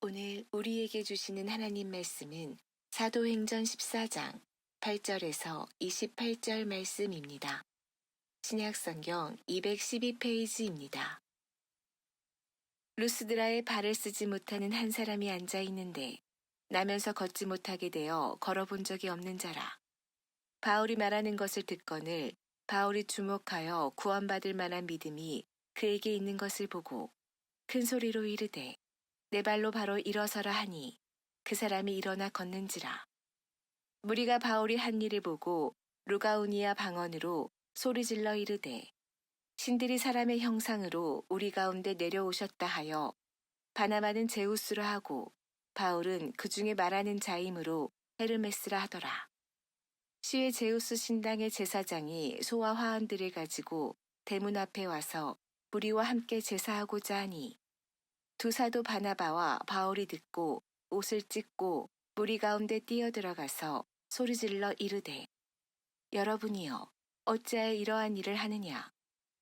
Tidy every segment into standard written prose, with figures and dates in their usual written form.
오늘 우리에게 주시는 하나님 말씀은 사도행전 14장 8절에서 28절 말씀입니다. 신약성경 212페이지입니다. 루스드라에 발을 쓰지 못하는 한 사람이 앉아 있는데 나면서 걷지 못하게 되어 걸어본 적이 없는 자라. 바울이 말하는 것을 듣거늘 바울이 주목하여 구원받을 만한 믿음이 그에게 있는 것을 보고 큰 소리로 이르되 내 발로 바로 일어서라 하니 그 사람이 일어나 걷는지라. 무리가 바울이 한 일을 보고 루가우니아 방언으로 소리질러 이르되 신들이 사람의 형상으로 우리 가운데 내려오셨다 하여 바나바는 제우스라 하고 바울은 그 중에 말하는 자이므로 헤르메스라 하더라. 시외 제우스 신당의 제사장이 소와 화환들을 가지고 대문 앞에 와서 무리와 함께 제사하고자 하니 두 사도 바나바와 바울이 듣고 옷을 찢고 무리 가운데 뛰어들어가서 소리질러 이르되 여러분이여 어찌하여 이러한 일을 하느냐.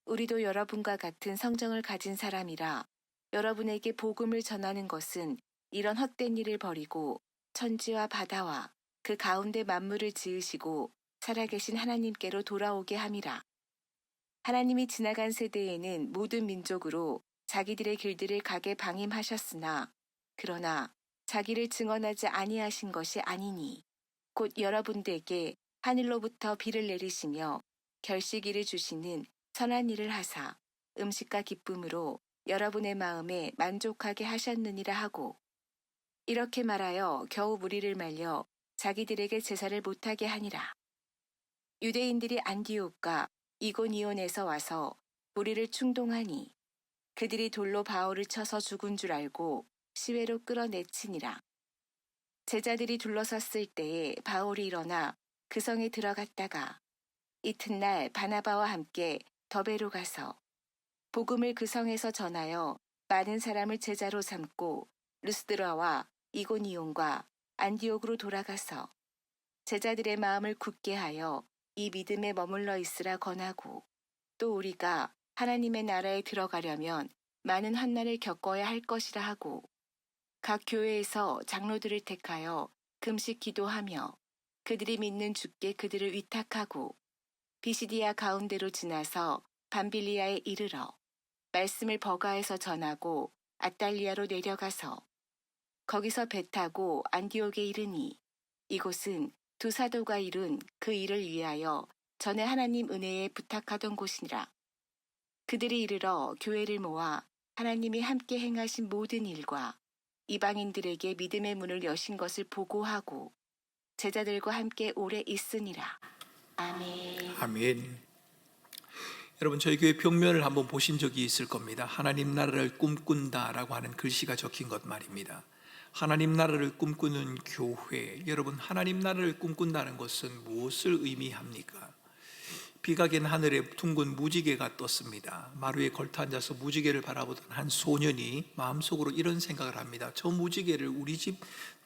우리도 여러분과 같은 성정을 가진 사람이라 여러분에게 복음을 전하는 것은 이런 헛된 일을 버리고 천지와 바다와 그 가운데 만물을 지으시고 살아계신 하나님께로 돌아오게 함이라. 하나님이 지나간 세대에는 모든 민족으로 자기들의 길들을 가게 방임하셨으나 그러나 자기를 증언하지 아니하신 것이 아니니 곧 여러분들에게 하늘로부터 비를 내리시며 결시기를 주시는 선한 일을 하사 음식과 기쁨으로 여러분의 마음에 만족하게 하셨느니라 하고 이렇게 말하여 겨우 무리를 말려 자기들에게 제사를 못하게 하니라. 유대인들이 안디옥과 이고니온에서 와서 무리를 충동하니 그들이 돌로 바울을 쳐서 죽은 줄 알고 시외로 끌어내치니라. 제자들이 둘러섰을 때에 바울이 일어나 그 성에 들어갔다가 이튿날 바나바와 함께 더베로 가서 복음을 그 성에서 전하여 많은 사람을 제자로 삼고 루스드라와 이고니온과 안디옥으로 돌아가서 제자들의 마음을 굳게 하여 이 믿음에 머물러 있으라 권하고 또 우리가 하나님의 나라에 들어가려면 많은 환난을 겪어야 할 것이라 하고 각 교회에서 장로들을 택하여 금식 기도하며 그들이 믿는 주께 그들을 위탁하고 비시디아 가운데로 지나서 밤빌리아에 이르러 말씀을 버가에서 전하고 아달리아로 내려가서 거기서 배 타고 안디옥에 이르니 이곳은 두 사도가 이룬 그 일을 위하여 전에 하나님 은혜에 부탁하던 곳이니라. 그들이 이르러 교회를 모아 하나님이 함께 행하신 모든 일과 이방인들에게 믿음의 문을 여신 것을 보고하고 제자들과 함께 오래 있으니라. 아멘. 아멘. 여러분, 저희 교회 벽면을 한번 보신 적이 있을 겁니다. 하나님 나라를 꿈꾼다라고 하는 글씨가 적힌 것 말입니다. 하나님 나라를 꿈꾸는 교회, 여러분, 하나님 나라를 꿈꾼다는 것은 무엇을 의미합니까? 비각인 하늘에 둥근 무지개가 떴습니다. 마루에 걸터 앉아서 무지개를 바라보던 한 소년이 마음속으로 이런 생각을 합니다. 저 무지개를 우리 집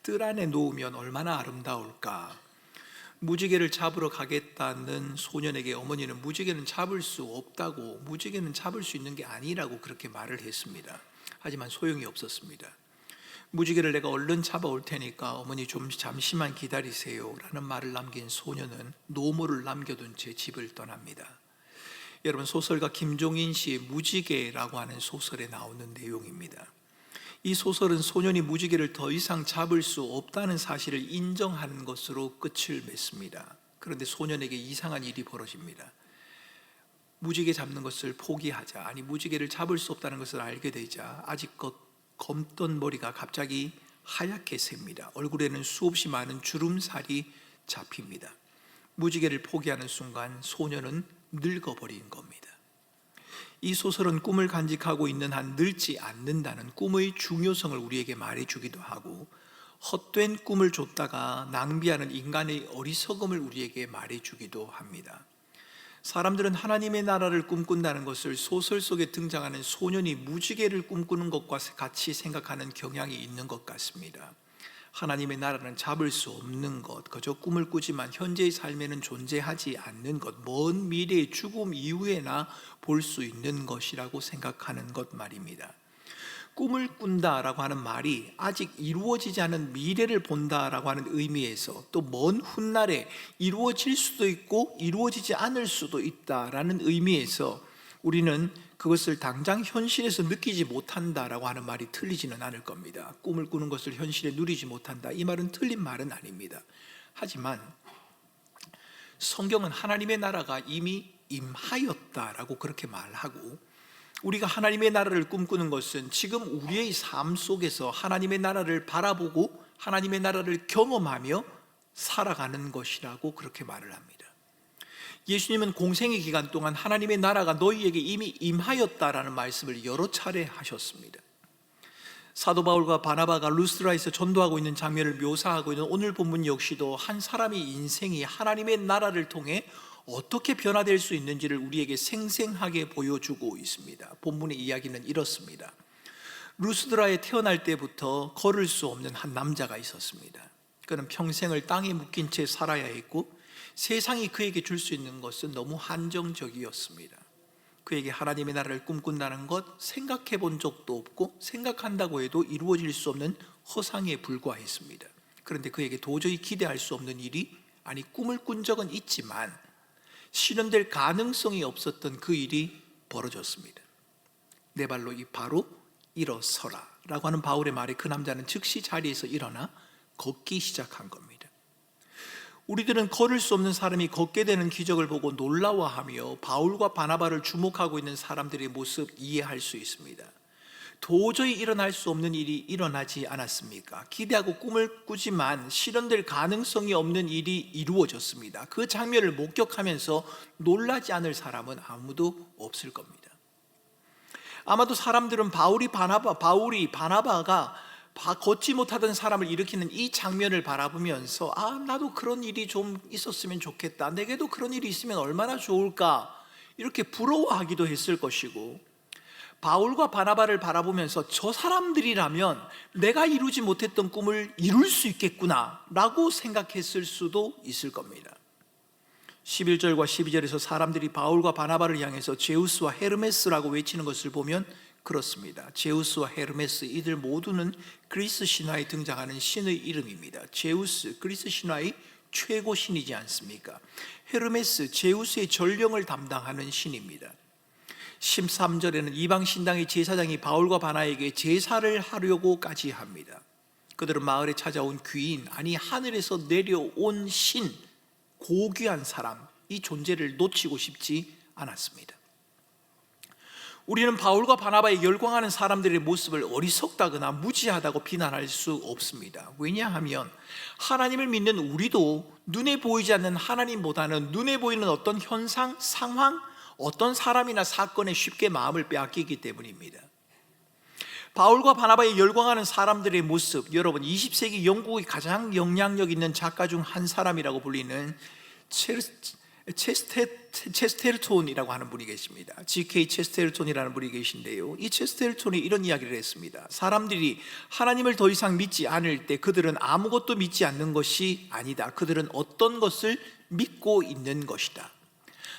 뜰 안에 놓으면 얼마나 아름다울까. 무지개를 잡으러 가겠다는 소년에게 어머니는 무지개는 잡을 수 없다고, 무지개는 잡을 수 있는 게 아니라고 그렇게 말을 했습니다. 하지만 소용이 없었습니다. 무지개를 내가 얼른 잡아올 테니까 어머니 좀 잠시만 기다리세요 라는 말을 남긴 소년은 노모를 남겨둔 채 집을 떠납니다. 여러분, 소설가 김종인 씨의 무지개라고 하는 소설에 나오는 내용입니다. 이 소설은 소년이 무지개를 더 이상 잡을 수 없다는 사실을 인정하는 것으로 끝을 맺습니다. 그런데 소년에게 이상한 일이 벌어집니다. 무지개 잡는 것을 포기하자, 아니 무지개를 잡을 수 없다는 것을 알게 되자 아직껏 검던 머리가 갑자기 하얗게 셉니다. 얼굴에는 수없이 많은 주름살이 잡힙니다. 무지개를 포기하는 순간 소년은 늙어버린 겁니다. 이 소설은 꿈을 간직하고 있는 한 늙지 않는다는 꿈의 중요성을 우리에게 말해주기도 하고 헛된 꿈을 줬다가 낭비하는 인간의 어리석음을 우리에게 말해주기도 합니다. 사람들은 하나님의 나라를 꿈꾼다는 것을 소설 속에 등장하는 소년이 무지개를 꿈꾸는 것과 같이 생각하는 경향이 있는 것 같습니다. 하나님의 나라는 잡을 수 없는 것, 그저 꿈을 꾸지만 현재의 삶에는 존재하지 않는 것, 먼 미래의 죽음 이후에나 볼 수 있는 것이라고 생각하는 것 말입니다. 꿈을 꾼다라고 하는 말이 아직 이루어지지 않은 미래를 본다라고 하는 의미에서 또 먼 훗날에 이루어질 수도 있고 이루어지지 않을 수도 있다라는 의미에서 우리는 그것을 당장 현실에서 느끼지 못한다라고 하는 말이 틀리지는 않을 겁니다. 꿈을 꾸는 것을 현실에 누리지 못한다, 이 말은 틀린 말은 아닙니다. 하지만 성경은 하나님의 나라가 이미 임하였다라고 그렇게 말하고, 우리가 하나님의 나라를 꿈꾸는 것은 지금 우리의 삶 속에서 하나님의 나라를 바라보고 하나님의 나라를 경험하며 살아가는 것이라고 그렇게 말을 합니다. 예수님은 공생의 기간 동안 하나님의 나라가 너희에게 이미 임하였다라는 말씀을 여러 차례 하셨습니다. 사도 바울과 바나바가 루스드라에서 전도하고 있는 장면을 묘사하고 있는 오늘 본문 역시도 한 사람의 인생이 하나님의 나라를 통해 어떻게 변화될 수 있는지를 우리에게 생생하게 보여주고 있습니다. 본문의 이야기는 이렇습니다. 루스드라에 태어날 때부터 걸을 수 없는 한 남자가 있었습니다. 그는 평생을 땅에 묶인 채 살아야 했고 세상이 그에게 줄 수 있는 것은 너무 한정적이었습니다. 그에게 하나님의 나라를 꿈꾼다는 것 생각해 본 적도 없고 생각한다고 해도 이루어질 수 없는 허상에 불과했습니다. 그런데 그에게 도저히 기대할 수 없는 일이, 아니 꿈을 꾼 적은 있지만 실현될 가능성이 없었던 그 일이 벌어졌습니다. 내 발로 바로 일어서라 라고 하는 바울의 말에 그 남자는 즉시 자리에서 일어나 걷기 시작한 겁니다. 우리들은 걸을 수 없는 사람이 걷게 되는 기적을 보고 놀라워하며 바울과 바나바를 주목하고 있는 사람들의 모습 이해할 수 있습니다. 도저히 일어날 수 없는 일이 일어나지 않았습니까? 기대하고 꿈을 꾸지만 실현될 가능성이 없는 일이 이루어졌습니다. 그 장면을 목격하면서 놀라지 않을 사람은 아무도 없을 겁니다. 아마도 사람들은 바울이 바나바가 걷지 못하던 사람을 일으키는 이 장면을 바라보면서 나도 그런 일이 좀 있었으면 좋겠다, 내게도 그런 일이 있으면 얼마나 좋을까, 이렇게 부러워하기도 했을 것이고, 바울과 바나바를 바라보면서 저 사람들이라면 내가 이루지 못했던 꿈을 이룰 수 있겠구나 라고 생각했을 수도 있을 겁니다. 11절과 12절에서 사람들이 바울과 바나바를 향해서 제우스와 헤르메스라고 외치는 것을 보면 그렇습니다. 제우스와 헤르메스, 이들 모두는 그리스 신화에 등장하는 신의 이름입니다. 제우스, 그리스 신화의 최고 신이지 않습니까? 헤르메스, 제우스의 전령을 담당하는 신입니다. 13절에는 이방 신당의 제사장이 바울과 바나에게 제사를 하려고까지 합니다. 그들은 마을에 찾아온 귀인, 아니 하늘에서 내려온 신, 고귀한 사람, 이 존재를 놓치고 싶지 않았습니다. 우리는 바울과 바나바에 열광하는 사람들의 모습을 어리석다거나 무지하다고 비난할 수 없습니다. 왜냐하면 하나님을 믿는 우리도 눈에 보이지 않는 하나님보다는 눈에 보이는 어떤 현상, 상황, 어떤 사람이나 사건에 쉽게 마음을 빼앗기기 때문입니다. 바울과 바나바에 열광하는 사람들의 모습, 여러분 20세기 영국의 가장 영향력 있는 작가 중 한 사람이라고 불리는 체스테르톤이라고 하는 분이 계십니다. G.K. 체스테르톤이라는 분이 계신데요, 이 체스테르톤이 이런 이야기를 했습니다. 사람들이 하나님을 더 이상 믿지 않을 때 그들은 아무것도 믿지 않는 것이 아니다. 그들은 어떤 것을 믿고 있는 것이다.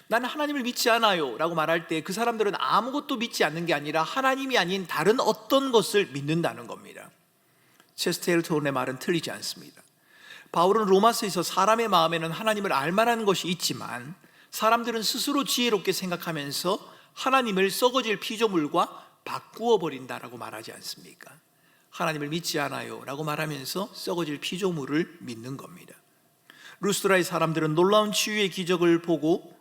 나는 하나님을 믿지 않아요 라고 말할 때 그 사람들은 아무것도 믿지 않는 게 아니라 하나님이 아닌 다른 어떤 것을 믿는다는 겁니다. 체스테르톤의 말은 틀리지 않습니다. 바울은 로마서에서 사람의 마음에는 하나님을 알만한 것이 있지만 사람들은 스스로 지혜롭게 생각하면서 하나님을 썩어질 피조물과 바꾸어 버린다라고 말하지 않습니까? 하나님을 믿지 않아요 라고 말하면서 썩어질 피조물을 믿는 겁니다. 루스드라의 사람들은 놀라운 치유의 기적을 보고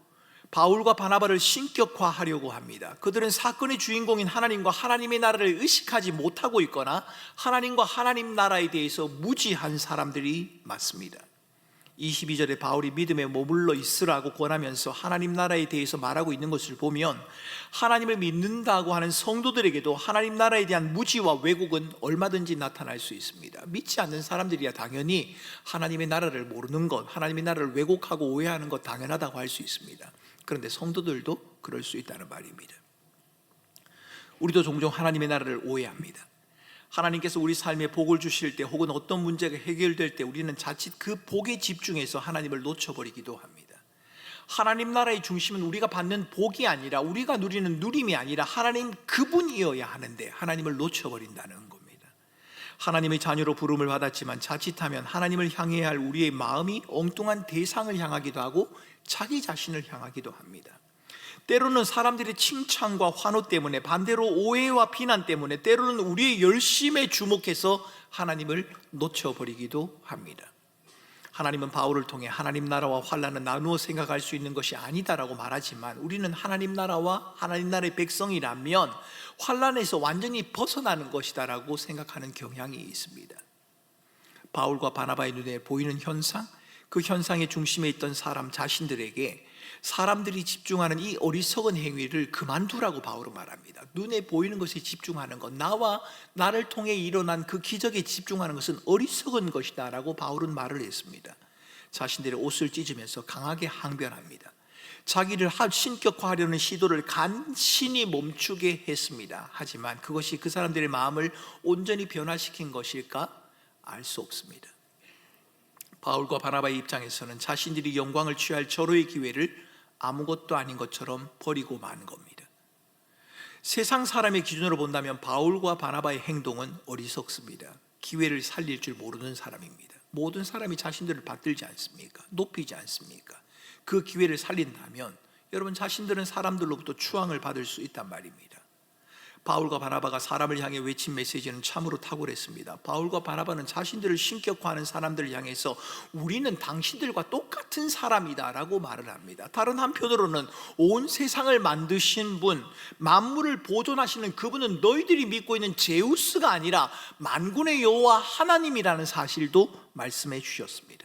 바울과 바나바를 신격화하려고 합니다. 그들은 사건의 주인공인 하나님과 하나님의 나라를 의식하지 못하고 있거나 하나님과 하나님 나라에 대해서 무지한 사람들이 맞습니다. 22절에 바울이 믿음에 머물러 있으라고 권하면서 하나님 나라에 대해서 말하고 있는 것을 보면 하나님을 믿는다고 하는 성도들에게도 하나님 나라에 대한 무지와 왜곡은 얼마든지 나타날 수 있습니다. 믿지 않는 사람들이야 당연히 하나님의 나라를 모르는 것, 하나님의 나라를 왜곡하고 오해하는 것 당연하다고 할 수 있습니다. 그런데 성도들도 그럴 수 있다는 말입니다. 우리도 종종 하나님의 나라를 오해합니다. 하나님께서 우리 삶에 복을 주실 때 혹은 어떤 문제가 해결될 때 우리는 자칫 그 복에 집중해서 하나님을 놓쳐버리기도 합니다. 하나님 나라의 중심은 우리가 받는 복이 아니라, 우리가 누리는 누림이 아니라 하나님 그분이어야 하는데 하나님을 놓쳐버린다는 겁니다. 하나님의 자녀로 부름을 받았지만 자칫하면 하나님을 향해야 할 우리의 마음이 엉뚱한 대상을 향하기도 하고 자기 자신을 향하기도 합니다. 때로는 사람들의 칭찬과 환호 때문에, 반대로 오해와 비난 때문에, 때로는 우리의 열심에 주목해서 하나님을 놓쳐버리기도 합니다. 하나님은 바울을 통해 하나님 나라와 환난은 나누어 생각할 수 있는 것이 아니다라고 말하지만, 우리는 하나님 나라와 하나님 나라의 백성이라면 환난에서 완전히 벗어나는 것이다라고 생각하는 경향이 있습니다. 바울과 바나바의 눈에 보이는 현상, 그 현상의 중심에 있던 사람 자신들에게 사람들이 집중하는 이 어리석은 행위를 그만두라고 바울은 말합니다. 눈에 보이는 것에 집중하는 것, 나와 나를 통해 일어난 그 기적에 집중하는 것은 어리석은 것이다 라고 바울은 말을 했습니다. 자신들의 옷을 찢으면서 강하게 항변합니다. 자기를 신격화하려는 시도를 간신히 멈추게 했습니다. 하지만 그것이 그 사람들의 마음을 온전히 변화시킨 것일까? 알 수 없습니다. 바울과 바나바의 입장에서는 자신들이 영광을 취할 절호의 기회를 아무것도 아닌 것처럼 버리고 만 겁니다. 세상 사람의 기준으로 본다면 바울과 바나바의 행동은 어리석습니다. 기회를 살릴 줄 모르는 사람입니다. 모든 사람이 자신들을 받들지 않습니까? 높이지 않습니까? 그 기회를 살린다면 여러분, 자신들은 사람들로부터 추앙을 받을 수 있단 말입니다. 바울과 바나바가 사람을 향해 외친 메시지는 참으로 탁월했습니다. 바울과 바나바는 자신들을 신격화하는 사람들을 향해서 우리는 당신들과 똑같은 사람이다 라고 말을 합니다. 다른 한편으로는 온 세상을 만드신 분, 만물을 보존하시는 그분은 너희들이 믿고 있는 제우스가 아니라 만군의 여호와 하나님이라는 사실도 말씀해 주셨습니다.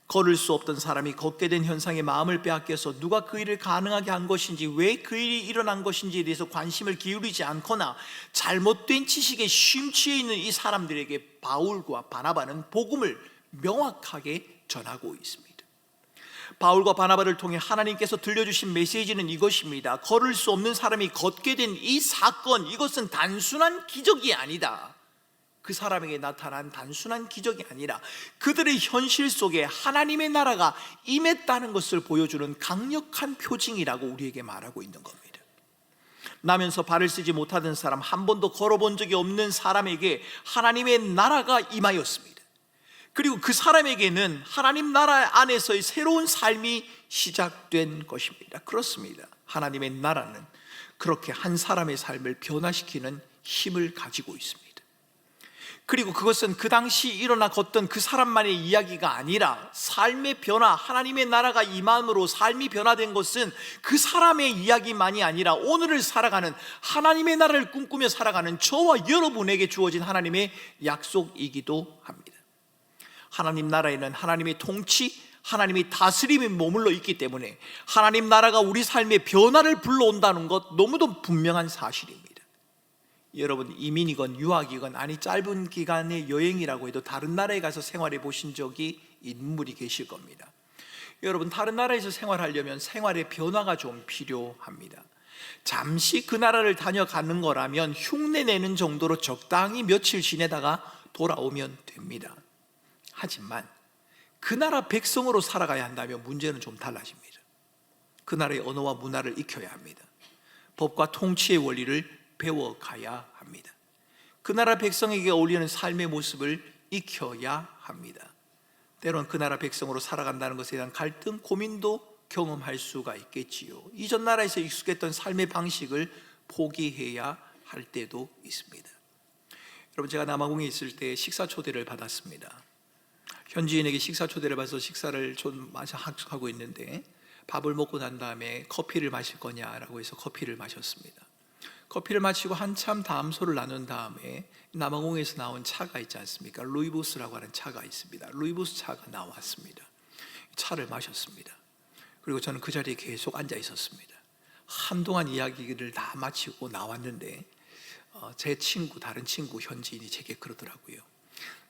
걸을 수 없던 사람이 걷게 된 현상에 마음을 빼앗겨서 누가 그 일을 가능하게 한 것인지, 왜 그 일이 일어난 것인지에 대해서 관심을 기울이지 않거나 잘못된 지식에 심취해 있는 이 사람들에게 바울과 바나바는 복음을 명확하게 전하고 있습니다. 바울과 바나바를 통해 하나님께서 들려주신 메시지는 이것입니다. 걸을 수 없는 사람이 걷게 된 이 사건, 이것은 단순한 기적이 아니다. 그 사람에게 나타난 단순한 기적이 아니라 그들의 현실 속에 하나님의 나라가 임했다는 것을 보여주는 강력한 표징이라고 우리에게 말하고 있는 겁니다. 나면서 발을 쓰지 못하던 사람, 한 번도 걸어본 적이 없는 사람에게 하나님의 나라가 임하였습니다. 그리고 그 사람에게는 하나님 나라 안에서의 새로운 삶이 시작된 것입니다. 그렇습니다. 하나님의 나라는 그렇게 한 사람의 삶을 변화시키는 힘을 가지고 있습니다. 그리고 그것은 그 당시 일어나 걷던 그 사람만의 이야기가 아니라 삶의 변화, 하나님의 나라가 임함으로 삶이 변화된 것은 그 사람의 이야기만이 아니라 오늘을 살아가는, 하나님의 나라를 꿈꾸며 살아가는 저와 여러분에게 주어진 하나님의 약속이기도 합니다. 하나님 나라에는 하나님의 통치, 하나님의 다스림이 머물러 있기 때문에 하나님 나라가 우리 삶의 변화를 불러온다는 것, 너무도 분명한 사실입니다. 여러분, 이민이건 유학이건, 아니 짧은 기간의 여행이라고 해도 다른 나라에 가서 생활해 보신 적이 있는 분이 계실 겁니다. 여러분, 다른 나라에서 생활하려면 생활의 변화가 좀 필요합니다. 잠시 그 나라를 다녀가는 거라면 흉내내는 정도로 적당히 며칠 지내다가 돌아오면 됩니다. 하지만 그 나라 백성으로 살아가야 한다면 문제는 좀 달라집니다. 그 나라의 언어와 문화를 익혀야 합니다. 법과 통치의 원리를 배워가야 합니다. 그 나라 백성에게 어울리는 삶의 모습을 익혀야 합니다. 때로는 그 나라 백성으로 살아간다는 것에 대한 갈등, 고민도 경험할 수가 있겠지요. 이전 나라에서 익숙했던 삶의 방식을 포기해야 할 때도 있습니다. 여러분, 제가 남아공에 있을 때 식사 초대를 받았습니다. 현지인에게 식사 초대를 받아서 식사를 좀 하고 있는데, 밥을 먹고 난 다음에 커피를 마실 거냐라고 해서 커피를 마셨습니다. 커피를 마시고 한참 담소를 나눈 다음에 남아공에서 나온 차가 있지 않습니까? 루이보스라고 하는 차가 있습니다. 루이보스 차가 나왔습니다. 차를 마셨습니다. 그리고 저는 그 자리에 계속 앉아 있었습니다. 한동안 이야기를 다 마치고 나왔는데 제 친구, 다른 친구 현지인이 제게 그러더라고요.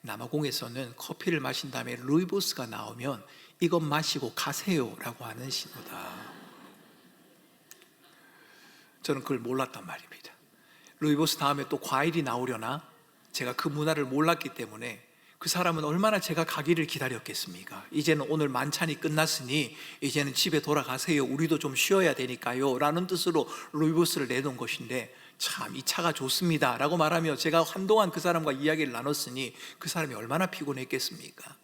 남아공에서는 커피를 마신 다음에 루이보스가 나오면 이것 마시고 가세요 라고 하는 신호다. 저는 그걸 몰랐단 말입니다. 루이보스 다음에 또 과일이 나오려나? 제가 그 문화를 몰랐기 때문에 그 사람은 얼마나 제가 가기를 기다렸겠습니까? 이제는 오늘 만찬이 끝났으니 이제는 집에 돌아가세요. 우리도 좀 쉬어야 되니까요 라는 뜻으로 루이보스를 내놓은 것인데, 참 이 차가 좋습니다 라고 말하며 제가 한동안 그 사람과 이야기를 나눴으니 그 사람이 얼마나 피곤했겠습니까?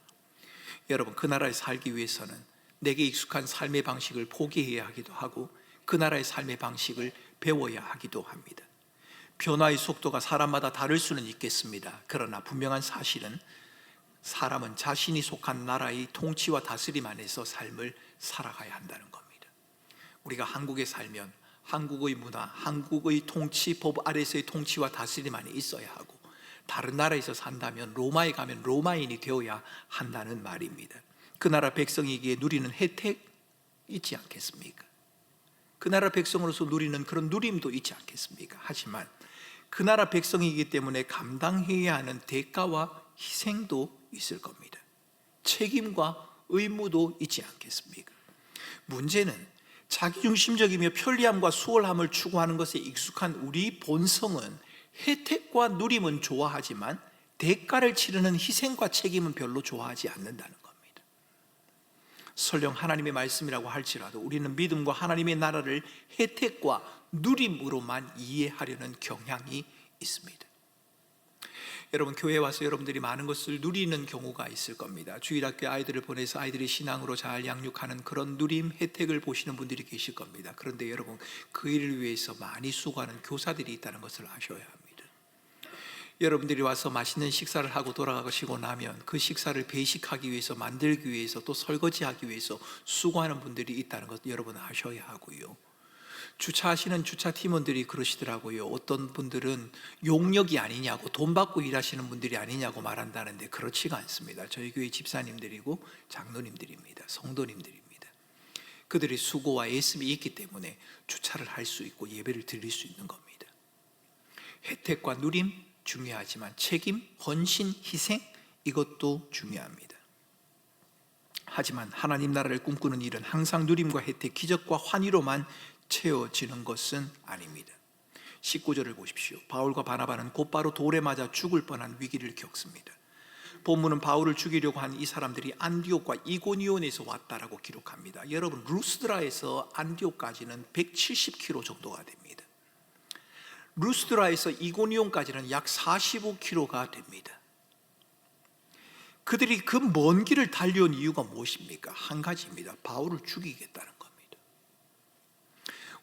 여러분, 그 나라에 살기 위해서는 내게 익숙한 삶의 방식을 포기해야 하기도 하고 그 나라의 삶의 방식을 배워야 하기도 합니다. 변화의 속도가 사람마다 다를 수는 있겠습니다. 그러나 분명한 사실은 사람은 자신이 속한 나라의 통치와 다스림 안에서 삶을 살아가야 한다는 겁니다. 우리가 한국에 살면 한국의 문화, 한국의 통치, 법 아래서의 통치와 다스림 안에 있어야 하고, 다른 나라에서 산다면 로마에 가면 로마인이 되어야 한다는 말입니다. 그 나라 백성이기에 누리는 혜택 있지 않겠습니까? 그 나라 백성으로서 누리는 그런 누림도 있지 않겠습니까? 하지만 그 나라 백성이기 때문에 감당해야 하는 대가와 희생도 있을 겁니다. 책임과 의무도 있지 않겠습니까? 문제는 자기중심적이며 편리함과 수월함을 추구하는 것에 익숙한 우리 본성은 혜택과 누림은 좋아하지만 대가를 치르는 희생과 책임은 별로 좋아하지 않는다는 겁니다. 설령 하나님의 말씀이라고 할지라도 우리는 믿음과 하나님의 나라를 혜택과 누림으로만 이해하려는 경향이 있습니다. 여러분, 교회에 와서 여러분들이 많은 것을 누리는 경우가 있을 겁니다. 주일학교에 아이들을 보내서 아이들이 신앙으로 잘 양육하는 그런 누림, 혜택을 보시는 분들이 계실 겁니다. 그런데 여러분, 그 일을 위해서 많이 수고하는 교사들이 있다는 것을 아셔야 합니다. 여러분들이 와서 맛있는 식사를 하고 돌아가시고 나면 그 식사를 배식하기 위해서, 만들기 위해서, 또 설거지하기 위해서 수고하는 분들이 있다는 것 여러분 아셔야 하고요. 주차하시는 주차 팀원들이 그러시더라고요. 어떤 분들은 용역이 아니냐고, 돈 받고 일하시는 분들이 아니냐고 말한다는데 그렇지가 않습니다. 저희 교회 집사님들이고 장로님들입니다. 성도님들입니다. 그들의 수고와 애씀이 있기 때문에 주차를 할 수 있고 예배를 드릴 수 있는 겁니다. 혜택과 누림 중요하지만 책임, 헌신, 희생, 이것도 중요합니다. 하지만 하나님 나라를 꿈꾸는 일은 항상 누림과 혜택, 기적과 환희로만 채워지는 것은 아닙니다. 19절을 보십시오. 바울과 바나바는 곧바로 돌에 맞아 죽을 뻔한 위기를 겪습니다. 본문은 바울을 죽이려고 한 이 사람들이 안디옥과 이고니온에서 왔다라고 기록합니다. 여러분, 루스드라에서 안디옥까지는 170km 정도가 됩니다. 루스드라에서 이고니온까지는 약 45km가 됩니다. 그들이 그 먼 길을 달려온 이유가 무엇입니까? 한 가지입니다. 바울을 죽이겠다는 겁니다.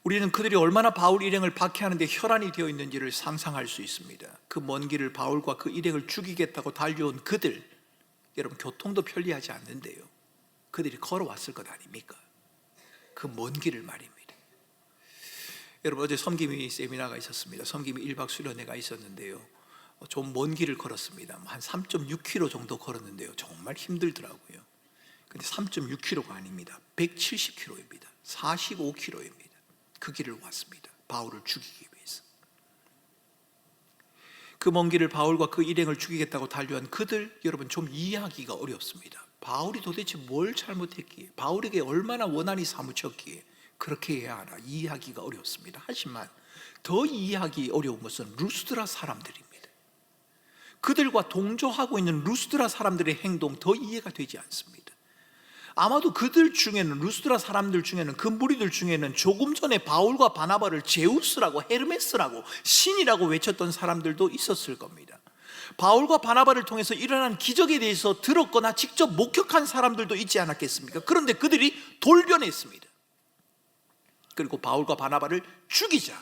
우리는 그들이 얼마나 바울 일행을 박해하는데 혈안이 되어 있는지를 상상할 수 있습니다. 그 먼 길을 바울과 그 일행을 죽이겠다고 달려온 그들, 여러분, 교통도 편리하지 않는데요, 그들이 걸어왔을 것 아닙니까? 그 먼 길을 말입니다. 여러분, 어제 섬김이 세미나가 있었습니다. 섬김이 1박 수련회가 있었는데요, 좀 먼 길을 걸었습니다. 한 3.6km 정도 걸었는데요, 정말 힘들더라고요. 근데 3.6km가 아닙니다. 170km입니다. 45km입니다. 그 길을 왔습니다. 바울을 죽이기 위해서. 그 먼 길을 바울과 그 일행을 죽이겠다고 달려한 그들, 여러분, 좀 이해하기가 어렵습니다. 바울이 도대체 뭘 잘못했기에, 바울에게 얼마나 원한이 사무쳤기에 그렇게 해야 하나 이해하기가 어렵습니다. 하지만 더 이해하기 어려운 것은 루스드라 사람들입니다. 그들과 동조하고 있는 루스드라 사람들의 행동, 더 이해가 되지 않습니다. 아마도 그들 중에는, 루스드라 사람들 중에는, 그 무리들 중에는 조금 전에 바울과 바나바를 제우스라고, 헤르메스라고, 신이라고 외쳤던 사람들도 있었을 겁니다. 바울과 바나바를 통해서 일어난 기적에 대해서 들었거나 직접 목격한 사람들도 있지 않았겠습니까? 그런데 그들이 돌변했습니다. 그리고 바울과 바나바를 죽이자,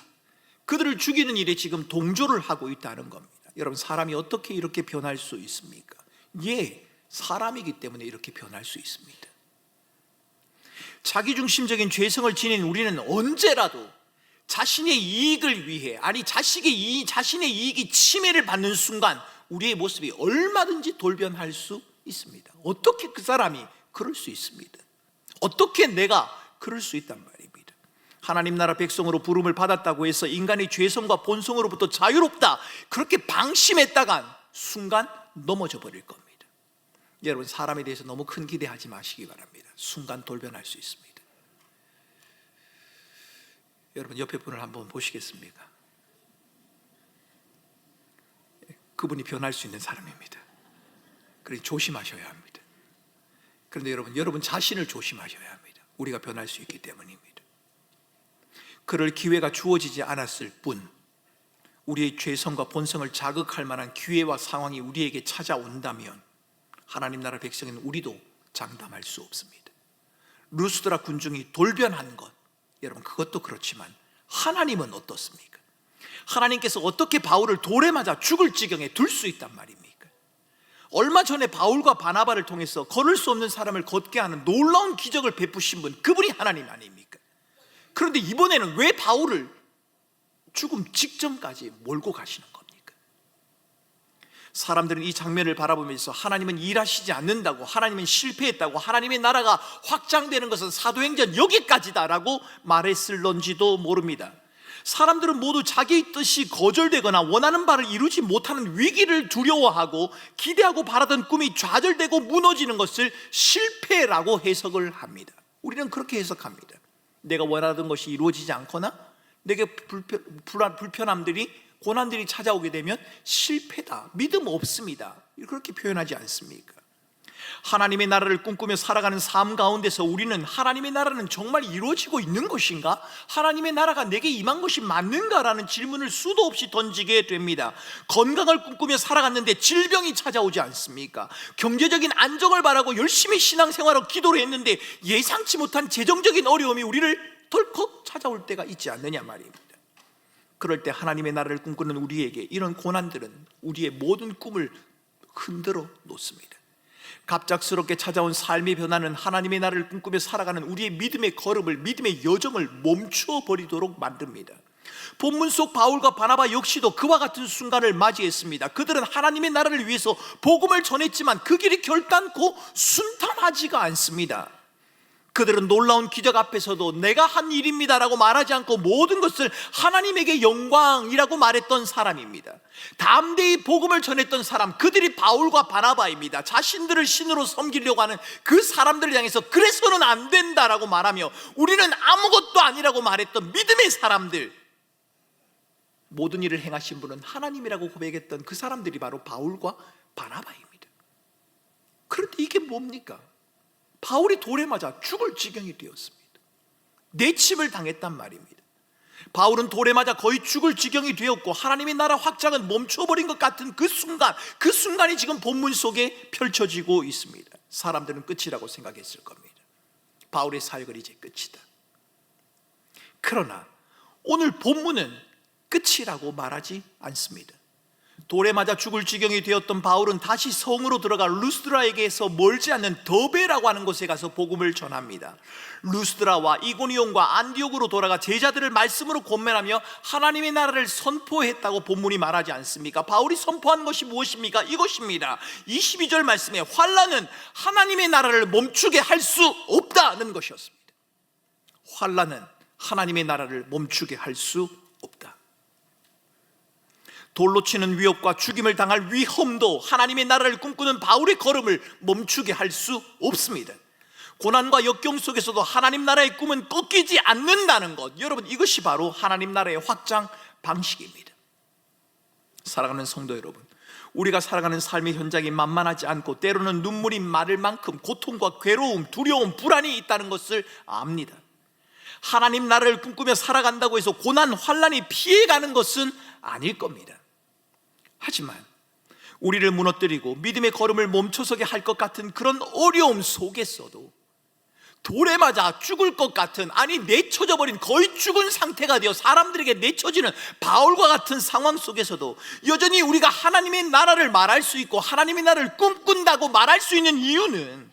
그들을 죽이는 일에 지금 동조를 하고 있다는 겁니다. 여러분, 사람이 어떻게 이렇게 변할 수 있습니까? 예, 사람이기 때문에 이렇게 변할 수 있습니다. 자기중심적인 죄성을 지닌 우리는 언제라도 자신의 이익을 위해, 아니 자신의 이익이 침해를 받는 순간 우리의 모습이 얼마든지 돌변할 수 있습니다. 어떻게 그 사람이 그럴 수 있습니다. 어떻게 내가 그럴 수 있단 말입니다. 하나님 나라 백성으로 부름을 받았다고 해서 인간의 죄성과 본성으로부터 자유롭다, 그렇게 방심했다간 순간 넘어져 버릴 겁니다. 여러분, 사람에 대해서 너무 큰 기대하지 마시기 바랍니다. 순간 돌변할 수 있습니다. 여러분, 옆에 분을 한번 보시겠습니까? 그분이 변할 수 있는 사람입니다. 그러니 조심하셔야 합니다. 그런데 여러분 자신을 조심하셔야 합니다. 우리가 변할 수 있기 때문입니다. 그럴 기회가 주어지지 않았을 뿐 우리의 죄성과 본성을 자극할 만한 기회와 상황이 우리에게 찾아온다면 하나님 나라 백성인 우리도 장담할 수 없습니다. 루스드라 군중이 돌변한 것, 여러분 그것도 그렇지만 하나님은 어떻습니까? 하나님께서 어떻게 바울을 돌에 맞아 죽을 지경에 둘 수 있단 말입니까? 얼마 전에 바울과 바나바를 통해서 걸을 수 없는 사람을 걷게 하는 놀라운 기적을 베푸신 분, 그분이 하나님 아닙니까? 그런데 이번에는 왜 바울을 죽음 직전까지 몰고 가시는 겁니까? 사람들은 이 장면을 바라보면서 하나님은 일하시지 않는다고, 하나님은 실패했다고, 하나님의 나라가 확장되는 것은 사도행전 여기까지다라고 말했을런지도 모릅니다. 사람들은 모두 자기 뜻이 거절되거나 원하는 바를 이루지 못하는 위기를 두려워하고 기대하고 바라던 꿈이 좌절되고 무너지는 것을 실패라고 해석을 합니다. 우리는 그렇게 해석합니다. 내가 원하던 것이 이루어지지 않거나 내게 불편함들이, 고난들이 찾아오게 되면 실패다, 믿음 없습니다, 그렇게 표현하지 않습니까? 하나님의 나라를 꿈꾸며 살아가는 삶 가운데서 우리는 하나님의 나라는 정말 이루어지고 있는 것인가? 하나님의 나라가 내게 임한 것이 맞는가라는 질문을 수도 없이 던지게 됩니다. 건강을 꿈꾸며 살아갔는데 질병이 찾아오지 않습니까? 경제적인 안정을 바라고 열심히 신앙생활하고 기도를 했는데 예상치 못한 재정적인 어려움이 우리를 덜컥 찾아올 때가 있지 않느냐 말입니다. 그럴 때 하나님의 나라를 꿈꾸는 우리에게 이런 고난들은 우리의 모든 꿈을 흔들어 놓습니다. 갑작스럽게 찾아온 삶의 변화는 하나님의 나라를 꿈꾸며 살아가는 우리의 믿음의 걸음을, 믿음의 여정을 멈추어 버리도록 만듭니다. 본문 속 바울과 바나바 역시도 그와 같은 순간을 맞이했습니다. 그들은 하나님의 나라를 위해서 복음을 전했지만 그 길이 결단코 순탄하지가 않습니다. 그들은 놀라운 기적 앞에서도 내가 한 일입니다라고 말하지 않고 모든 것을 하나님에게 영광이라고 말했던 사람입니다. 담대히 복음을 전했던 사람, 그들이 바울과 바나바입니다. 자신들을 신으로 섬기려고 하는 그 사람들을 향해서 그래서는 안 된다라고 말하며 우리는 아무것도 아니라고 말했던 믿음의 사람들, 모든 일을 행하신 분은 하나님이라고 고백했던 그 사람들이 바로 바울과 바나바입니다. 그런데 이게 뭡니까? 바울이 돌에 맞아 죽을 지경이 되었습니다. 내침을 당했단 말입니다. 바울은 돌에 맞아 거의 죽을 지경이 되었고 하나님의 나라 확장은 멈춰버린 것 같은 그 순간이 지금 본문 속에 펼쳐지고 있습니다. 사람들은 끝이라고 생각했을 겁니다. 바울의 사역은 이제 끝이다. 그러나 오늘 본문은 끝이라고 말하지 않습니다. 돌에 맞아 죽을 지경이 되었던 바울은 다시 성으로 들어가 루스드라에게서 멀지 않는 더베라고 하는 곳에 가서 복음을 전합니다. 루스드라와 이고니온과 안디옥으로 돌아가 제자들을 말씀으로 권면하며 하나님의 나라를 선포했다고 본문이 말하지 않습니까? 바울이 선포한 것이 무엇입니까? 이것입니다. 22절 말씀에 환난은 하나님의 나라를 멈추게 할 수 없다는 것이었습니다. 환난은 하나님의 나라를 멈추게 할 수 없다. 돌로 치는 위협과 죽임을 당할 위험도 하나님의 나라를 꿈꾸는 바울의 걸음을 멈추게 할 수 없습니다. 고난과 역경 속에서도 하나님 나라의 꿈은 꺾이지 않는다는 것, 여러분 이것이 바로 하나님 나라의 확장 방식입니다. 사랑하는 성도 여러분, 우리가 살아가는 삶의 현장이 만만하지 않고 때로는 눈물이 마를 만큼 고통과 괴로움, 두려움, 불안이 있다는 것을 압니다. 하나님 나라를 꿈꾸며 살아간다고 해서 고난, 환난이 피해가는 것은 아닐 겁니다. 하지만 우리를 무너뜨리고 믿음의 걸음을 멈춰서게 할 것 같은 그런 어려움 속에서도 돌에 맞아 죽을 것 같은, 아니 내쳐져 버린, 거의 죽은 상태가 되어 사람들에게 내쳐지는 바울과 같은 상황 속에서도 여전히 우리가 하나님의 나라를 말할 수 있고 하나님의 나라를 꿈꾼다고 말할 수 있는 이유는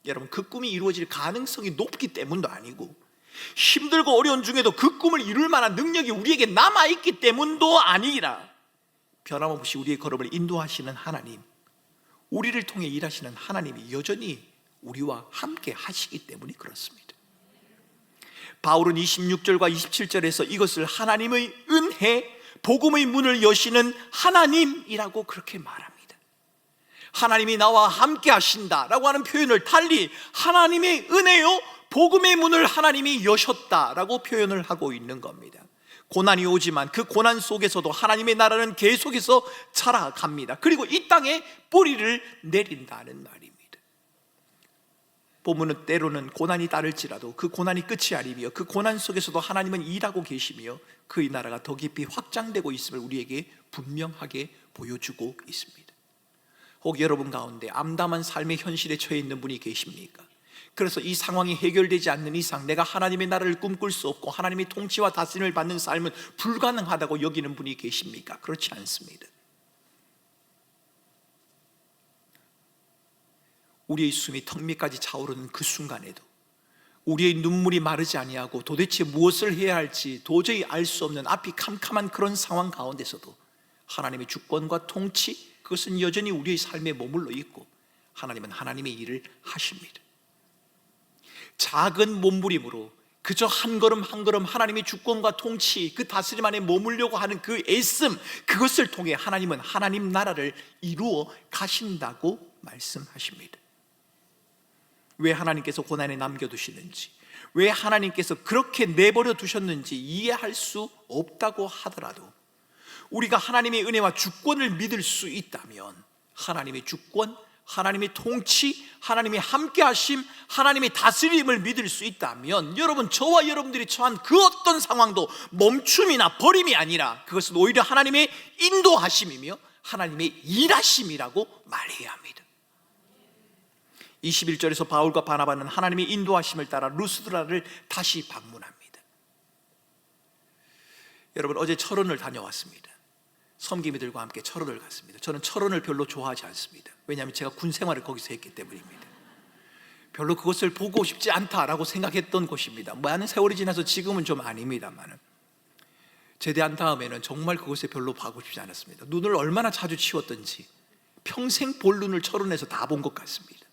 여러분 그 꿈이 이루어질 가능성이 높기 때문도 아니고 힘들고 어려운 중에도 그 꿈을 이룰 만한 능력이 우리에게 남아있기 때문도 아니라 변함없이 우리의 걸음을 인도하시는 하나님, 우리를 통해 일하시는 하나님이 여전히 우리와 함께 하시기 때문에 그렇습니다. 바울은 26절과 27절에서 이것을 하나님의 은혜, 복음의 문을 여시는 하나님이라고 그렇게 말합니다. 하나님이 나와 함께 하신다라고 하는 표현을 달리 하나님의 은혜요, 복음의 문을 하나님이 여셨다라고 표현을 하고 있는 겁니다. 고난이 오지만 그 고난 속에서도 하나님의 나라는 계속해서 자라갑니다. 그리고 이 땅에 뿌리를 내린다는 말입니다. 본문은 때로는 고난이 따를지라도 그 고난이 끝이 아니며 그 고난 속에서도 하나님은 일하고 계시며 그의 나라가 더 깊이 확장되고 있음을 우리에게 분명하게 보여주고 있습니다. 혹 여러분 가운데 암담한 삶의 현실에 처해 있는 분이 계십니까? 그래서 이 상황이 해결되지 않는 이상 내가 하나님의 나라를 꿈꿀 수 없고 하나님의 통치와 다스림을 받는 삶은 불가능하다고 여기는 분이 계십니까? 그렇지 않습니다. 우리의 숨이 턱 밑까지 차오르는 그 순간에도 우리의 눈물이 마르지 아니하고 도대체 무엇을 해야 할지 도저히 알 수 없는 앞이 캄캄한 그런 상황 가운데서도 하나님의 주권과 통치, 그것은 여전히 우리의 삶에 머물러 있고 하나님은 하나님의 일을 하십니다. 작은 몸부림으로 그저 한 걸음 한 걸음 하나님의 주권과 통치, 그 다스림 안에 머물려고 하는 그 애씀, 그것을 통해 하나님은 하나님 나라를 이루어 가신다고 말씀하십니다. 왜 하나님께서 고난에 남겨두시는지, 왜 하나님께서 그렇게 내버려 두셨는지 이해할 수 없다고 하더라도 우리가 하나님의 은혜와 주권을 믿을 수 있다면 하나님의 주권, 하나님의 통치, 하나님의 함께하심, 하나님의 다스림을 믿을 수 있다면 여러분, 저와 여러분들이 처한 그 어떤 상황도 멈춤이나 버림이 아니라 그것은 오히려 하나님의 인도하심이며 하나님의 일하심이라고 말해야 합니다. 21절에서 바울과 바나바는 하나님의 인도하심을 따라 루스드라를 다시 방문합니다. 여러분, 어제 철원을 다녀왔습니다. 섬기미들과 함께 철원을 갔습니다. 저는 철원을 별로 좋아하지 않습니다. 왜냐하면 제가 군 생활을 거기서 했기 때문입니다. 별로 그것을 보고 싶지 않다라고 생각했던 곳입니다. 많은 세월이 지나서 지금은 좀 아닙니다만 제대한 다음에는 정말 그곳에 별로 가고 싶지 않았습니다. 눈을 얼마나 자주 치웠던지 평생 볼 눈을 철원에서 다 본 것 같습니다.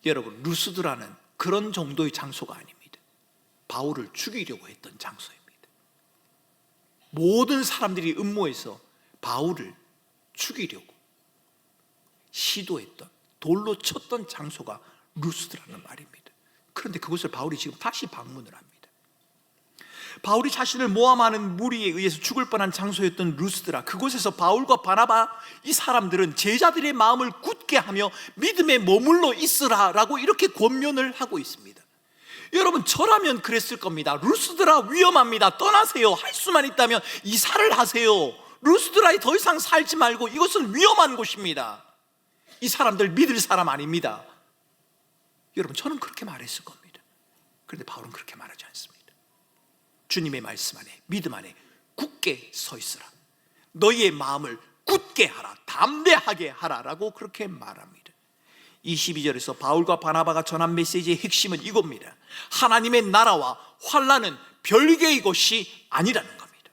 여러분, 루스드라는 그런 정도의 장소가 아닙니다. 바울을 죽이려고 했던 장소입니다. 모든 사람들이 음모해서 바울을 죽이려고 시도했던, 돌로 쳤던 장소가 루스드라는 말입니다. 그런데 그곳을 바울이 지금 다시 방문을 합니다. 바울이 자신을 모함하는 무리에 의해서 죽을 뻔한 장소였던 루스드라, 그곳에서 바울과 바나바 이 사람들은 제자들의 마음을 굳게 하며 믿음에 머물러 있으라라고 이렇게 권면을 하고 있습니다. 여러분, 저라면 그랬을 겁니다. 루스드라 위험합니다. 떠나세요. 할 수만 있다면 이사를 하세요. 루스드라에 더 이상 살지 말고, 이것은 위험한 곳입니다. 이 사람들 믿을 사람 아닙니다. 여러분, 저는 그렇게 말했을 겁니다. 그런데 바울은 그렇게 말하지 않습니다. 주님의 말씀 안에, 믿음 안에 굳게 서 있으라. 너희의 마음을 굳게 하라, 담대하게 하라라고 그렇게 말합니다. 22절에서 바울과 바나바가 전한 메시지의 핵심은 이겁니다. 하나님의 나라와 환난은 별개의 것이 아니라는 겁니다.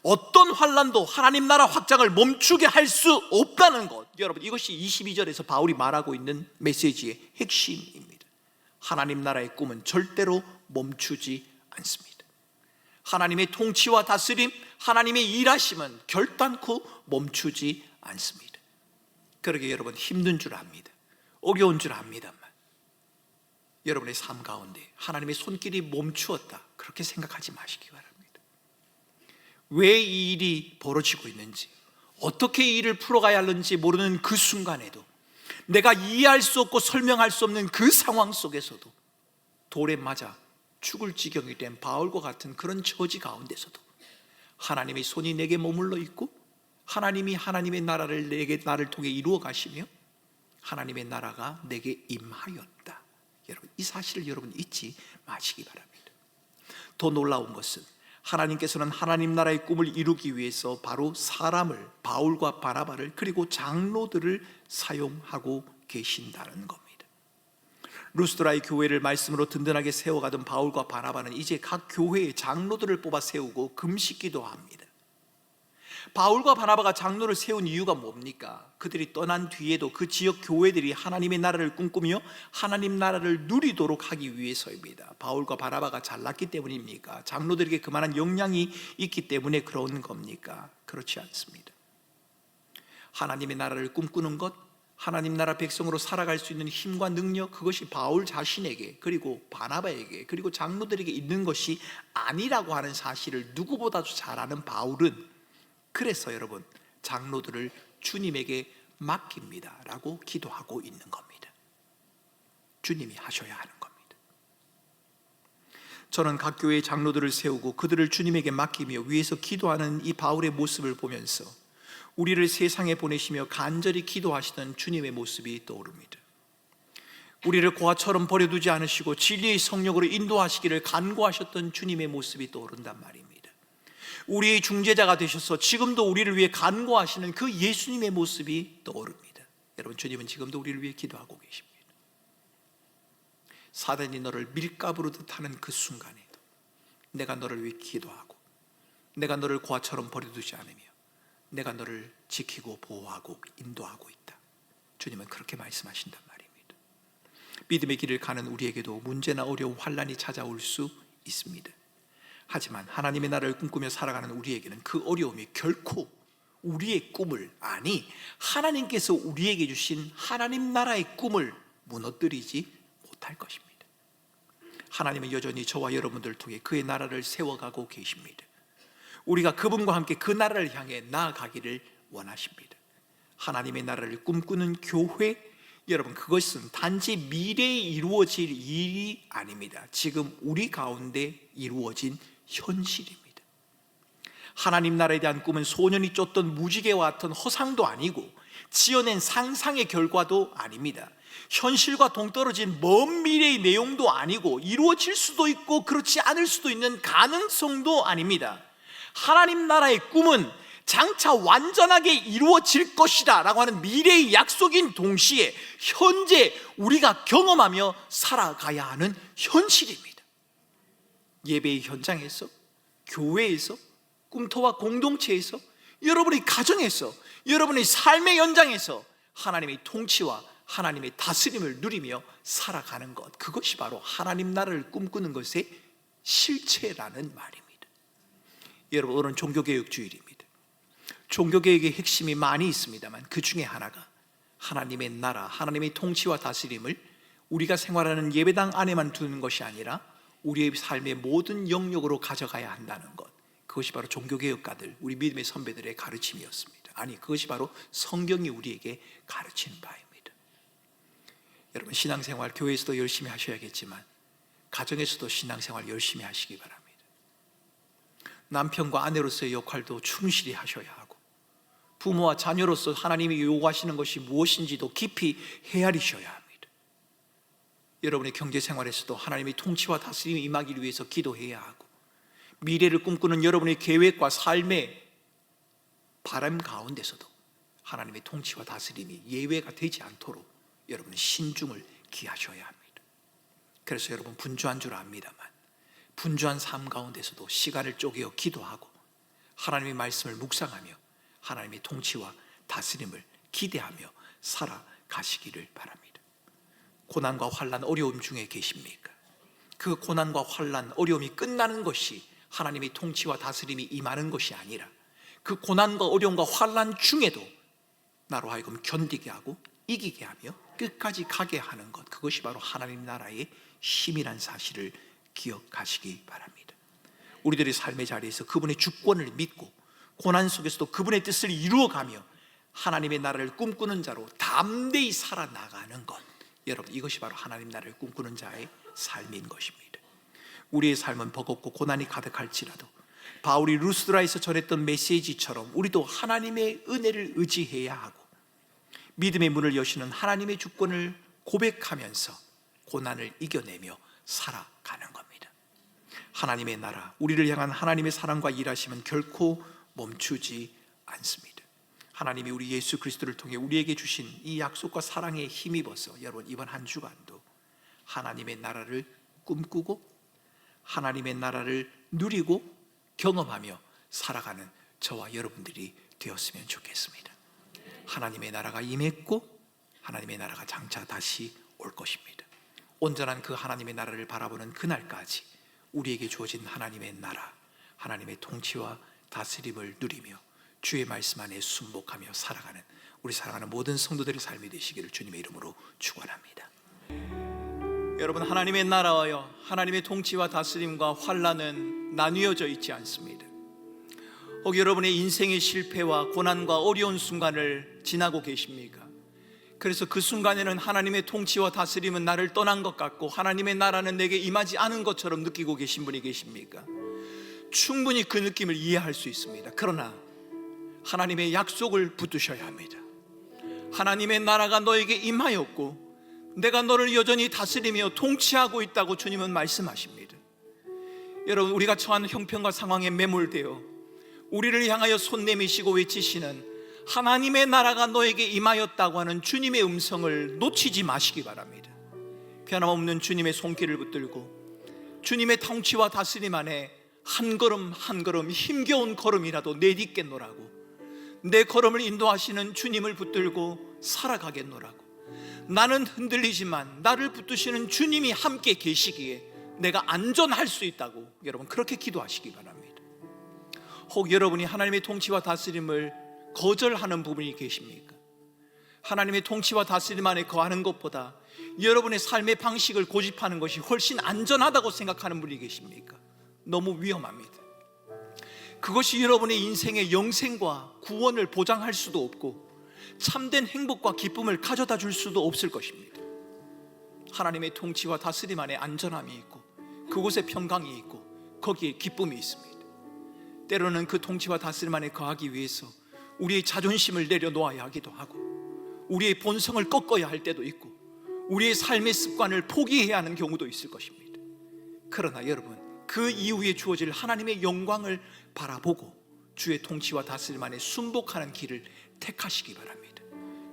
어떤 환난도 하나님 나라 확장을 멈추게 할 수 없다는 것, 여러분, 이것이 22절에서 바울이 말하고 있는 메시지의 핵심입니다. 하나님 나라의 꿈은 절대로 멈추지 않습니다. 하나님의 통치와 다스림, 하나님의 일하심은 결단코 멈추지 않습니다. 그러게 여러분, 힘든 줄 압니다. 어려운 줄 압니다만 여러분의 삶 가운데 하나님의 손길이 멈추었다, 그렇게 생각하지 마시기 바랍니다. 왜 이 일이 벌어지고 있는지, 어떻게 이 일을 풀어가야 하는지 모르는 그 순간에도, 내가 이해할 수 없고 설명할 수 없는 그 상황 속에서도, 돌에 맞아 죽을 지경이 된 바울과 같은 그런 처지 가운데서도 하나님의 손이 내게 머물러 있고 하나님이 하나님의 나라를 나를 통해 이루어 가시며 하나님의 나라가 내게 임하였다. 여러분, 이 사실을 여러분 잊지 마시기 바랍니다. 더 놀라운 것은 하나님께서는 하나님 나라의 꿈을 이루기 위해서 바로 사람을, 바울과 바나바를, 그리고 장로들을 사용하고 계신다는 겁니다. 루스드라의 교회를 말씀으로 든든하게 세워가던 바울과 바나바는 이제 각 교회의 장로들을 뽑아 세우고 금식기도 합니다. 바울과 바나바가 장로를 세운 이유가 뭡니까? 그들이 떠난 뒤에도 그 지역 교회들이 하나님의 나라를 꿈꾸며 하나님 나라를 누리도록 하기 위해서입니다. 바울과 바나바가 잘났기 때문입니까? 장로들에게 그만한 역량이 있기 때문에 그런 겁니까? 그렇지 않습니다. 하나님의 나라를 꿈꾸는 것, 하나님 나라 백성으로 살아갈 수 있는 힘과 능력, 그것이 바울 자신에게 그리고 바나바에게 그리고 장로들에게 있는 것이 아니라고 하는 사실을 누구보다도 잘 아는 바울은 그래서 여러분 장로들을 주님에게 맡깁니다 라고 기도하고 있는 겁니다. 주님이 하셔야 하는 겁니다. 저는 각 교회의 장로들을 세우고 그들을 주님에게 맡기며 위에서 기도하는 이 바울의 모습을 보면서 우리를 세상에 보내시며 간절히 기도하시던 주님의 모습이 떠오릅니다. 우리를 고아처럼 버려두지 않으시고 진리의 성령으로 인도하시기를 간구하셨던 주님의 모습이 떠오른단 말입니다. 우리의 중재자가 되셔서 지금도 우리를 위해 간구하시는 그 예수님의 모습이 떠오릅니다. 여러분, 주님은 지금도 우리를 위해 기도하고 계십니다. 사단이 너를 밀가부르듯 하는 그 순간에도 내가 너를 위해 기도하고 내가 너를 고아처럼 버려두지 않으며 내가 너를 지키고 보호하고 인도하고 있다. 주님은 그렇게 말씀하신단 말입니다. 믿음의 길을 가는 우리에게도 문제나 어려움, 환난이 찾아올 수 있습니다. 하지만 하나님의 나라를 꿈꾸며 살아가는 우리에게는 그 어려움이 결코 우리의 꿈을, 아니 하나님께서 우리에게 주신 하나님 나라의 꿈을 무너뜨리지 못할 것입니다. 하나님은 여전히 저와 여러분들을 통해 그의 나라를 세워가고 계십니다. 우리가 그분과 함께 그 나라를 향해 나아가기를 원하십니다. 하나님의 나라를 꿈꾸는 교회, 여러분, 그것은 단지 미래에 이루어질 일이 아닙니다. 지금 우리 가운데 이루어진 현실입니다. 하나님 나라에 대한 꿈은 소년이 쫓던 무지개와 같은 허상도 아니고 지어낸 상상의 결과도 아닙니다. 현실과 동떨어진 먼 미래의 내용도 아니고 이루어질 수도 있고 그렇지 않을 수도 있는 가능성도 아닙니다. 하나님 나라의 꿈은 장차 완전하게 이루어질 것이다 라고 하는 미래의 약속인 동시에 현재 우리가 경험하며 살아가야 하는 현실입니다. 예배의 현장에서, 교회에서, 꿈터와 공동체에서, 여러분의 가정에서, 여러분의 삶의 현장에서 하나님의 통치와 하나님의 다스림을 누리며 살아가는 것, 그것이 바로 하나님 나라를 꿈꾸는 것의 실체라는 말입니다. 여러분, 오늘은 종교개혁 주일입니다. 종교개혁의 핵심이 많이 있습니다만 그 중에 하나가 하나님의 나라, 하나님의 통치와 다스림을 우리가 생활하는 예배당 안에만 두는 것이 아니라 우리의 삶의 모든 영역으로 가져가야 한다는 것, 그것이 바로 종교개혁가들, 우리 믿음의 선배들의 가르침이었습니다. 아니, 그것이 바로 성경이 우리에게 가르치는 바입니다. 여러분, 신앙생활 교회에서도 열심히 하셔야겠지만 가정에서도 신앙생활 열심히 하시기 바랍니다. 남편과 아내로서의 역할도 충실히 하셔야 하고 부모와 자녀로서 하나님이 요구하시는 것이 무엇인지도 깊이 헤아리셔야 합니다. 여러분의 경제생활에서도 하나님의 통치와 다스림이 임하기를 위해서 기도해야 하고 미래를 꿈꾸는 여러분의 계획과 삶의 바람 가운데서도 하나님의 통치와 다스림이 예외가 되지 않도록 여러분은 신중을 기하셔야 합니다. 그래서 여러분, 분주한 줄 압니다만 분주한 삶 가운데서도 시간을 쪼개어 기도하고 하나님의 말씀을 묵상하며 하나님의 통치와 다스림을 기대하며 살아가시기를 바랍니다. 고난과 환난, 어려움 중에 계십니까? 그 고난과 환난, 어려움이 끝나는 것이 하나님의 통치와 다스림이 임하는 것이 아니라 그 고난과 어려움과 환난 중에도 나로 하여금 견디게 하고 이기게 하며 끝까지 가게 하는 것, 그것이 바로 하나님 나라의 힘이란 사실을 기억하시기 바랍니다. 우리들의 삶의 자리에서 그분의 주권을 믿고 고난 속에서도 그분의 뜻을 이루어가며 하나님의 나라를 꿈꾸는 자로 담대히 살아나가는 것, 여러분, 이것이 바로 하나님 나라를 꿈꾸는 자의 삶인 것입니다. 우리의 삶은 버겁고 고난이 가득할지라도 바울이 루스드라에서 전했던 메시지처럼 우리도 하나님의 은혜를 의지해야 하고 믿음의 문을 여시는 하나님의 주권을 고백하면서 고난을 이겨내며 살아가는 겁니다. 하나님의 나라, 우리를 향한 하나님의 사랑과 일하심은 결코 멈추지 않습니다. 하나님이 우리 예수 그리스도를 통해 우리에게 주신 이 약속과 사랑에 힘입어서 여러분, 이번 한 주간도 하나님의 나라를 꿈꾸고 하나님의 나라를 누리고 경험하며 살아가는 저와 여러분들이 되었으면 좋겠습니다. 하나님의 나라가 임했고 하나님의 나라가 장차 다시 올 것입니다. 온전한 그 하나님의 나라를 바라보는 그날까지 우리에게 주어진 하나님의 나라, 하나님의 통치와 다스림을 누리며 주의 말씀 안에 순복하며 살아가는 우리 사랑하는 모든 성도들의 삶이 되시기를 주님의 이름으로 축원합니다. 여러분, 하나님의 나라와요, 하나님의 통치와 다스림과 환란은 나뉘어져 있지 않습니다. 혹 여러분의 인생의 실패와 고난과 어려운 순간을 지나고 계십니까? 그래서 그 순간에는 하나님의 통치와 다스림은 나를 떠난 것 같고 하나님의 나라는 내게 임하지 않은 것처럼 느끼고 계신 분이 계십니까? 충분히 그 느낌을 이해할 수 있습니다. 그러나 하나님의 약속을 붙드셔야 합니다. 하나님의 나라가 너에게 임하였고 내가 너를 여전히 다스리며 통치하고 있다고 주님은 말씀하십니다. 여러분, 우리가 처한 형편과 상황에 매몰되어 우리를 향하여 손 내미시고 외치시는 하나님의 나라가 너에게 임하였다고 하는 주님의 음성을 놓치지 마시기 바랍니다. 변함없는 주님의 손길을 붙들고 주님의 통치와 다스림 안에 한 걸음 한 걸음 힘겨운 걸음이라도 내딛겠노라고, 내 걸음을 인도하시는 주님을 붙들고 살아가겠노라고, 나는 흔들리지만 나를 붙드시는 주님이 함께 계시기에 내가 안전할 수 있다고, 여러분 그렇게 기도하시기 바랍니다. 혹 여러분이 하나님의 통치와 다스림을 거절하는 부분이 계십니까? 하나님의 통치와 다스림 안에 거하는 것보다 여러분의 삶의 방식을 고집하는 것이 훨씬 안전하다고 생각하는 분이 계십니까? 너무 위험합니다. 그것이 여러분의 인생의 영생과 구원을 보장할 수도 없고 참된 행복과 기쁨을 가져다 줄 수도 없을 것입니다. 하나님의 통치와 다스림 안에 안전함이 있고 그곳에 평강이 있고 거기에 기쁨이 있습니다. 때로는 그 통치와 다스림 안에 거하기 위해서 우리의 자존심을 내려놓아야 하기도 하고 우리의 본성을 꺾어야 할 때도 있고 우리의 삶의 습관을 포기해야 하는 경우도 있을 것입니다. 그러나 여러분, 그 이후에 주어질 하나님의 영광을 바라보고 주의 통치와 다스림 안에 순복하는 길을 택하시기 바랍니다.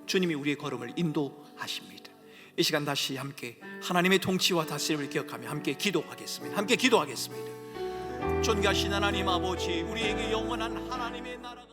주님이 우리의 걸음을 인도하십니다. 이 시간 다시 함께 하나님의 통치와 다스림을 기억하며 함께 기도하겠습니다. 함께 기도하겠습니다. 존귀하신 하나님 아버지, 우리에게 영원한 하나님의 나라가